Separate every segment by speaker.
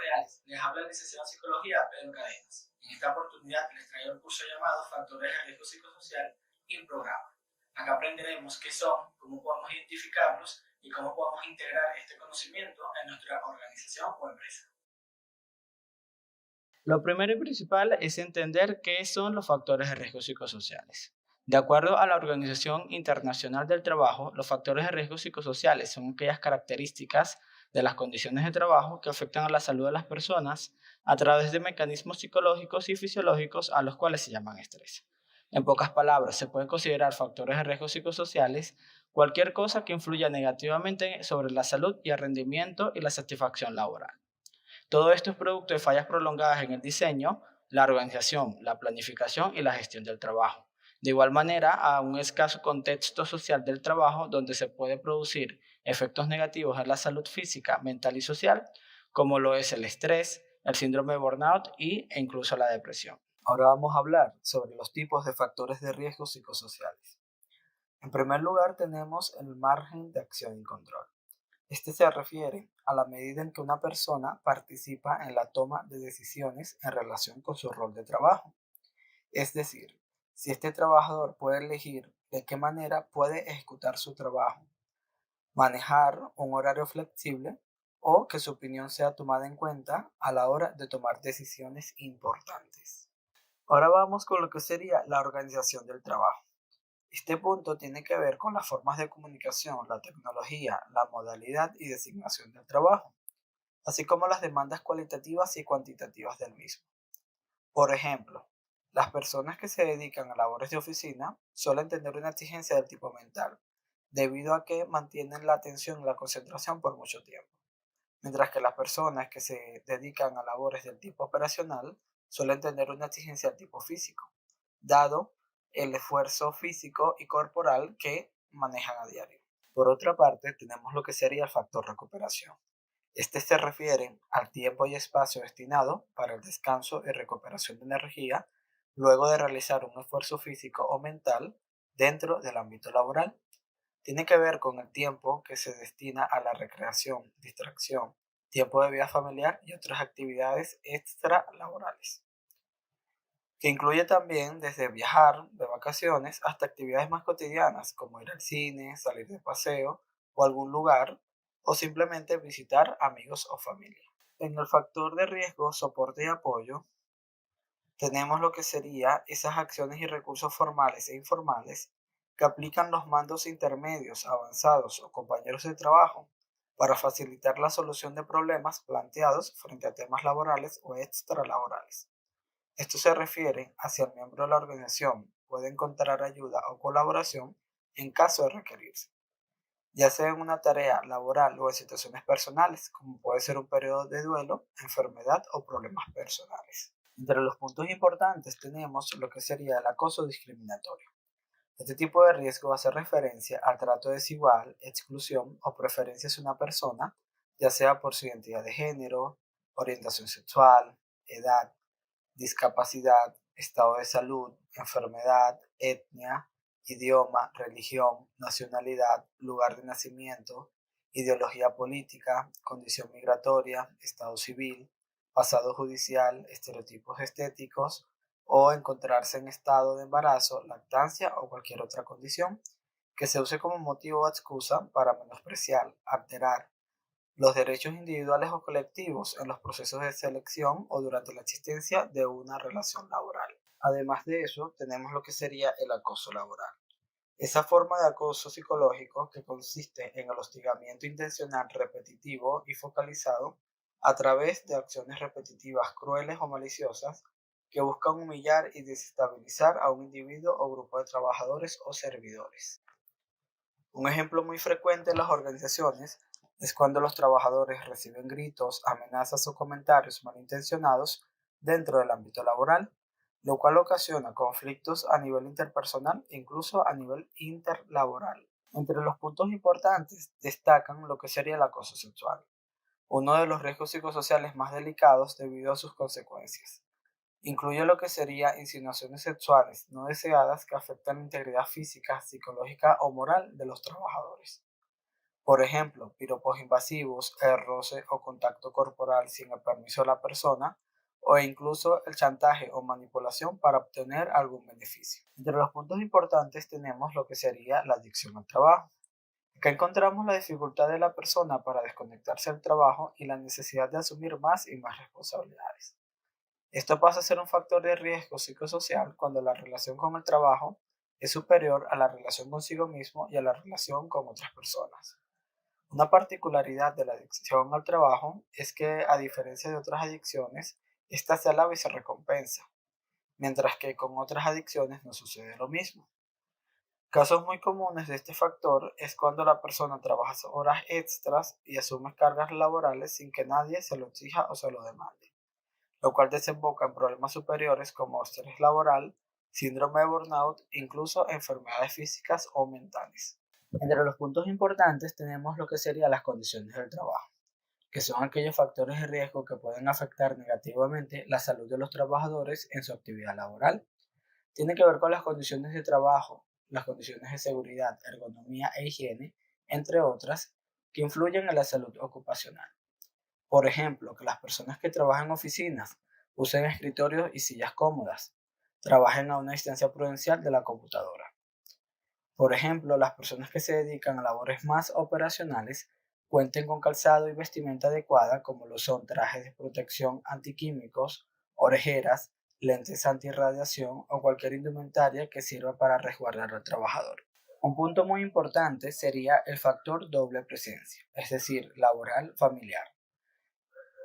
Speaker 1: reales. Les habla el licenciado en Psicología Pedro Cadenas. En esta oportunidad les traigo el curso llamado Factores de Riesgo Psicosocial y Programa. Acá aprenderemos qué son, cómo podemos identificarlos y cómo podemos integrar este conocimiento en nuestra organización o empresa.
Speaker 2: Lo primero y principal es entender qué son los factores de riesgo psicosociales. De acuerdo a la Organización Internacional del Trabajo, los factores de riesgo psicosociales son aquellas características de las condiciones de trabajo que afectan a la salud de las personas a través de mecanismos psicológicos y fisiológicos a los cuales se llaman estrés. En pocas palabras, se pueden considerar factores de riesgo psicosociales cualquier cosa que influya negativamente sobre la salud y el rendimiento y la satisfacción laboral. Todo esto es producto de fallas prolongadas en el diseño, la organización, la planificación y la gestión del trabajo. De igual manera, a un escaso contexto social del trabajo donde se puede producir efectos negativos en la salud física, mental y social, como lo es el estrés, el síndrome de burnout e incluso la depresión. Ahora vamos a hablar sobre los tipos de factores de riesgo psicosociales. En primer lugar, tenemos el margen de acción y control. Este se refiere a la medida en que una persona participa en la toma de decisiones en relación con su rol de trabajo. Es decir, si este trabajador puede elegir de qué manera puede ejecutar su trabajo, manejar un horario flexible o que su opinión sea tomada en cuenta a la hora de tomar decisiones importantes. Ahora vamos con lo que sería la organización del trabajo. Este punto tiene que ver con las formas de comunicación, la tecnología, la modalidad y designación del trabajo, así como las demandas cualitativas y cuantitativas del mismo. Por ejemplo, las personas que se dedican a labores de oficina suelen tener una exigencia del tipo mental, debido a que mantienen la atención y la concentración por mucho tiempo, mientras que las personas que se dedican a labores del tipo operacional suelen tener una exigencia del tipo físico, dado el esfuerzo físico y corporal que manejan a diario. Por otra parte, tenemos lo que sería el factor recuperación. Este se refiere al tiempo y espacio destinado para el descanso y recuperación de energía luego de realizar un esfuerzo físico o mental dentro del ámbito laboral. Tiene que ver con el tiempo que se destina a la recreación, distracción, tiempo de vida familiar y otras actividades extralaborales, que incluye también desde viajar de vacaciones hasta actividades más cotidianas como ir al cine, salir de paseo o algún lugar o simplemente visitar amigos o familia. En el factor de riesgo, soporte y apoyo, tenemos lo que sería esas acciones y recursos formales e informales que aplican los mandos intermedios, avanzados o compañeros de trabajo para facilitar la solución de problemas planteados frente a temas laborales o extralaborales. Esto se refiere a si el miembro de la organización puede encontrar ayuda o colaboración en caso de requerirse, ya sea en una tarea laboral o en situaciones personales, como puede ser un periodo de duelo, enfermedad o problemas personales. Entre los puntos importantes tenemos lo que sería el acoso discriminatorio. Este tipo de riesgo hace referencia al trato desigual, exclusión o preferencias de una persona, ya sea por su identidad de género, orientación sexual, edad, discapacidad, estado de salud, enfermedad, etnia, idioma, religión, nacionalidad, lugar de nacimiento, ideología política, condición migratoria, estado civil, pasado judicial, estereotipos estéticos o encontrarse en estado de embarazo, lactancia o cualquier otra condición que se use como motivo o excusa para menospreciar, alterar, los derechos individuales o colectivos en los procesos de selección o durante la existencia de una relación laboral. Además de eso, tenemos lo que sería el acoso laboral. Esa forma de acoso psicológico que consiste en el hostigamiento intencional repetitivo y focalizado a través de acciones repetitivas crueles o maliciosas que buscan humillar y desestabilizar a un individuo o grupo de trabajadores o servidores. Un ejemplo muy frecuente en las organizaciones es cuando los trabajadores reciben gritos, amenazas o comentarios malintencionados dentro del ámbito laboral, lo cual ocasiona conflictos a nivel interpersonal e incluso a nivel interlaboral. Entre los puntos importantes destacan lo que sería el acoso sexual, uno de los riesgos psicosociales más delicados debido a sus consecuencias. Incluye lo que sería insinuaciones sexuales no deseadas que afectan la integridad física, psicológica o moral de los trabajadores. Por ejemplo, piropos invasivos, el roce o contacto corporal sin el permiso de la persona, o incluso el chantaje o manipulación para obtener algún beneficio. Entre los puntos importantes tenemos lo que sería la adicción al trabajo. Acá encontramos la dificultad de la persona para desconectarse del trabajo y la necesidad de asumir más y más responsabilidades. Esto pasa a ser un factor de riesgo psicosocial cuando la relación con el trabajo es superior a la relación consigo mismo y a la relación con otras personas. Una particularidad de la adicción al trabajo es que, a diferencia de otras adicciones, esta se alaba y se recompensa, mientras que con otras adicciones no sucede lo mismo. Casos muy comunes de este factor es cuando la persona trabaja horas extras y asume cargas laborales sin que nadie se lo exija o se lo demande, lo cual desemboca en problemas superiores como estrés laboral, síndrome de burnout, incluso enfermedades físicas o mentales. Entre los puntos importantes tenemos lo que serían las condiciones del trabajo, que son aquellos factores de riesgo que pueden afectar negativamente la salud de los trabajadores en su actividad laboral. Tiene que ver con las condiciones de trabajo, las condiciones de seguridad, ergonomía e higiene, entre otras, que influyen en la salud ocupacional. Por ejemplo, que las personas que trabajan en oficinas usen escritorios y sillas cómodas, trabajen a una distancia prudencial de la computadora. Por ejemplo, las personas que se dedican a labores más operacionales cuenten con calzado y vestimenta adecuada, como lo son trajes de protección antiquímicos, orejeras, lentes antirradiación o cualquier indumentaria que sirva para resguardar al trabajador. Un punto muy importante sería el factor doble presencia, es decir, laboral familiar.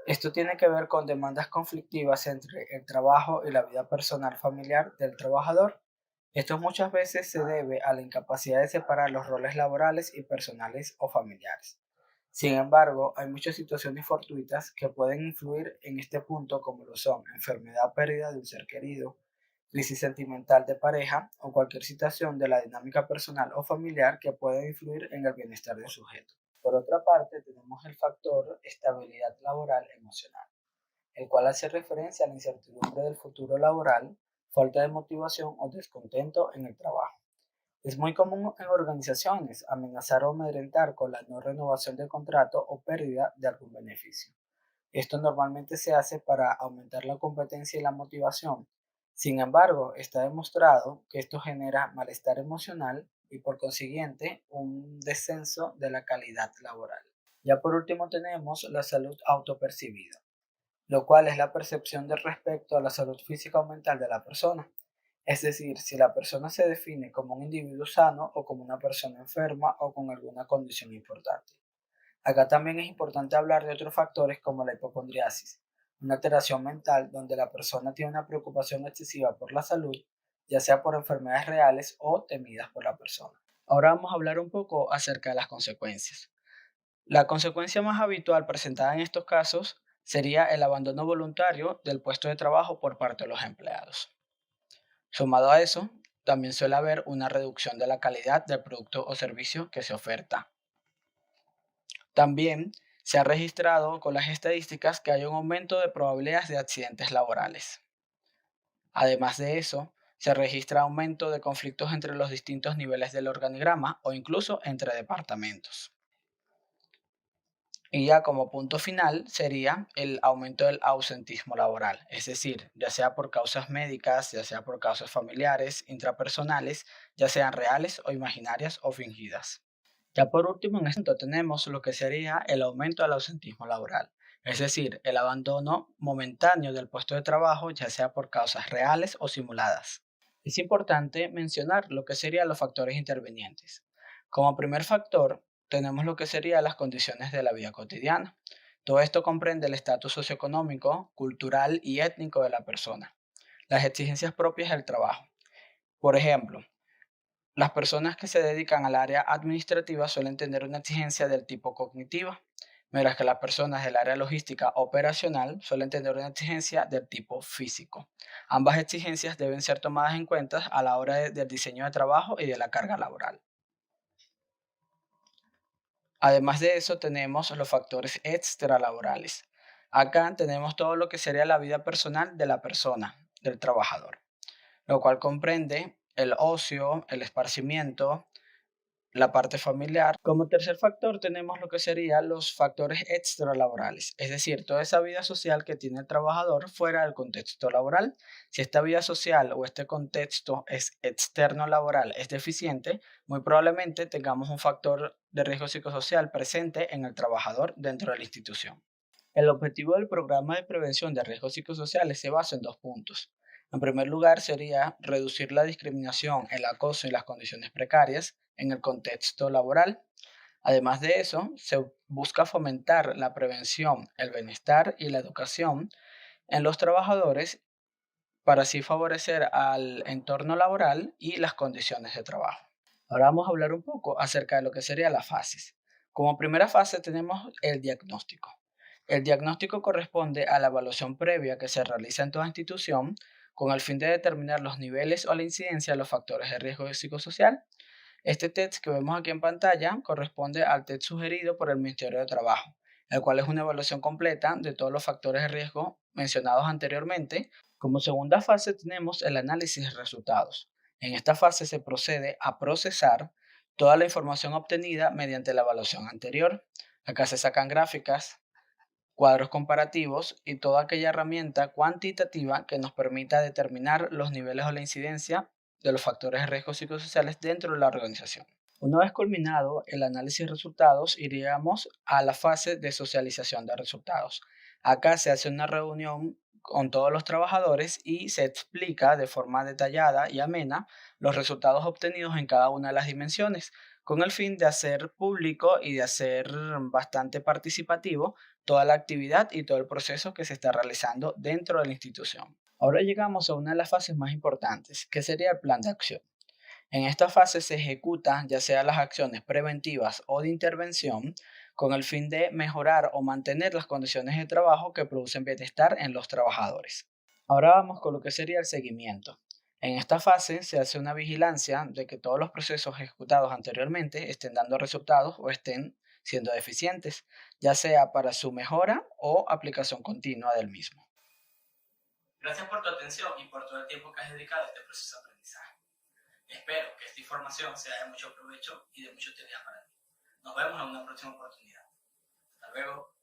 Speaker 2: Esto tiene que ver con demandas conflictivas entre el trabajo y la vida personal familiar del trabajador. Esto muchas veces se debe a la incapacidad de separar los roles laborales y personales o familiares. Sin embargo, hay muchas situaciones fortuitas que pueden influir en este punto, como lo son enfermedad o pérdida de un ser querido, crisis sentimental de pareja o cualquier situación de la dinámica personal o familiar que pueda influir en el bienestar del sujeto. Por otra parte, tenemos el factor estabilidad laboral emocional, el cual hace referencia a la incertidumbre del futuro laboral, falta de motivación o descontento en el trabajo. Es muy común en organizaciones amenazar o amedrentar con la no renovación del contrato o pérdida de algún beneficio. Esto normalmente se hace para aumentar la competencia y la motivación. Sin embargo, está demostrado que esto genera malestar emocional y por consiguiente un descenso de la calidad laboral. Ya por último tenemos la salud autopercibida, lo cual es la percepción de respecto a la salud física o mental de la persona. Es decir, si la persona se define como un individuo sano o como una persona enferma o con alguna condición importante. Acá también es importante hablar de otros factores como la hipocondriasis, una alteración mental donde la persona tiene una preocupación excesiva por la salud, ya sea por enfermedades reales o temidas por la persona. Ahora vamos a hablar un poco acerca de las consecuencias. La consecuencia más habitual presentada en estos casos sería el abandono voluntario del puesto de trabajo por parte de los empleados. Sumado a eso, también suele haber una reducción de la calidad del producto o servicio que se oferta. También se ha registrado con las estadísticas que hay un aumento de probabilidades de accidentes laborales. Además de eso, se registra aumento de conflictos entre los distintos niveles del organigrama o incluso entre departamentos. Y ya como punto final sería el aumento del ausentismo laboral, es decir, ya sea por causas médicas, ya sea por causas familiares, intrapersonales, ya sean reales o imaginarias o fingidas. Ya por último, en esto tenemos lo que sería el aumento del ausentismo laboral, es decir, el abandono momentáneo del puesto de trabajo, ya sea por causas reales o simuladas. Es importante mencionar lo que serían los factores intervinientes. Como primer factor, tenemos lo que serían las condiciones de la vida cotidiana. Todo esto comprende el estatus socioeconómico, cultural y étnico de la persona, las exigencias propias del trabajo. Por ejemplo, las personas que se dedican al área administrativa suelen tener una exigencia del tipo cognitiva, mientras que las personas del área logística operacional suelen tener una exigencia del tipo físico. Ambas exigencias deben ser tomadas en cuenta a la hora del diseño de trabajo y de la carga laboral. Además de eso, tenemos los factores extralaborales. Acá tenemos todo lo que sería la vida personal de la persona, del trabajador, lo cual comprende el ocio, el esparcimiento, la parte familiar. Como tercer factor tenemos lo que serían los factores extralaborales, es decir, toda esa vida social que tiene el trabajador fuera del contexto laboral. Si esta vida social o este contexto es externo laboral es deficiente, muy probablemente tengamos un factor de riesgo psicosocial presente en el trabajador dentro de la institución. El objetivo del programa de prevención de riesgos psicosociales se basa en dos puntos. En primer lugar, sería reducir la discriminación, el acoso y las condiciones precarias en el contexto laboral. Además de eso, se busca fomentar la prevención, el bienestar y la educación en los trabajadores para así favorecer al entorno laboral y las condiciones de trabajo. Ahora vamos a hablar un poco acerca de lo que serían las fases. Como primera fase tenemos el diagnóstico. El diagnóstico corresponde a la evaluación previa que se realiza en toda institución con el fin de determinar los niveles o la incidencia de los factores de riesgo psicosocial. Este test que vemos aquí en pantalla corresponde al test sugerido por el Ministerio de Trabajo, el cual es una evaluación completa de todos los factores de riesgo mencionados anteriormente. Como segunda fase tenemos el análisis de resultados. En esta fase se procede a procesar toda la información obtenida mediante la evaluación anterior. Acá se sacan gráficas, cuadros comparativos y toda aquella herramienta cuantitativa que nos permita determinar los niveles o la incidencia de los factores de riesgo psicosociales dentro de la organización. Una vez culminado el análisis de resultados, iríamos a la fase de socialización de resultados. Acá se hace una reunión con todos los trabajadores y se explica de forma detallada y amena los resultados obtenidos en cada una de las dimensiones, con el fin de hacer público y de hacer bastante participativo toda la actividad y todo el proceso que se está realizando dentro de la institución. Ahora llegamos a una de las fases más importantes, que sería el plan de acción. En esta fase se ejecutan ya sea las acciones preventivas o de intervención con el fin de mejorar o mantener las condiciones de trabajo que producen bienestar en los trabajadores. Ahora vamos con lo que sería el seguimiento. En esta fase se hace una vigilancia de que todos los procesos ejecutados anteriormente estén dando resultados o estén siendo eficientes, ya sea para su mejora o aplicación continua del mismo.
Speaker 1: Gracias por tu atención y por todo el tiempo que has dedicado a este proceso de aprendizaje. Espero que esta información sea de mucho provecho y de mucha utilidad para ti. Nos vemos en una próxima oportunidad. Hasta luego.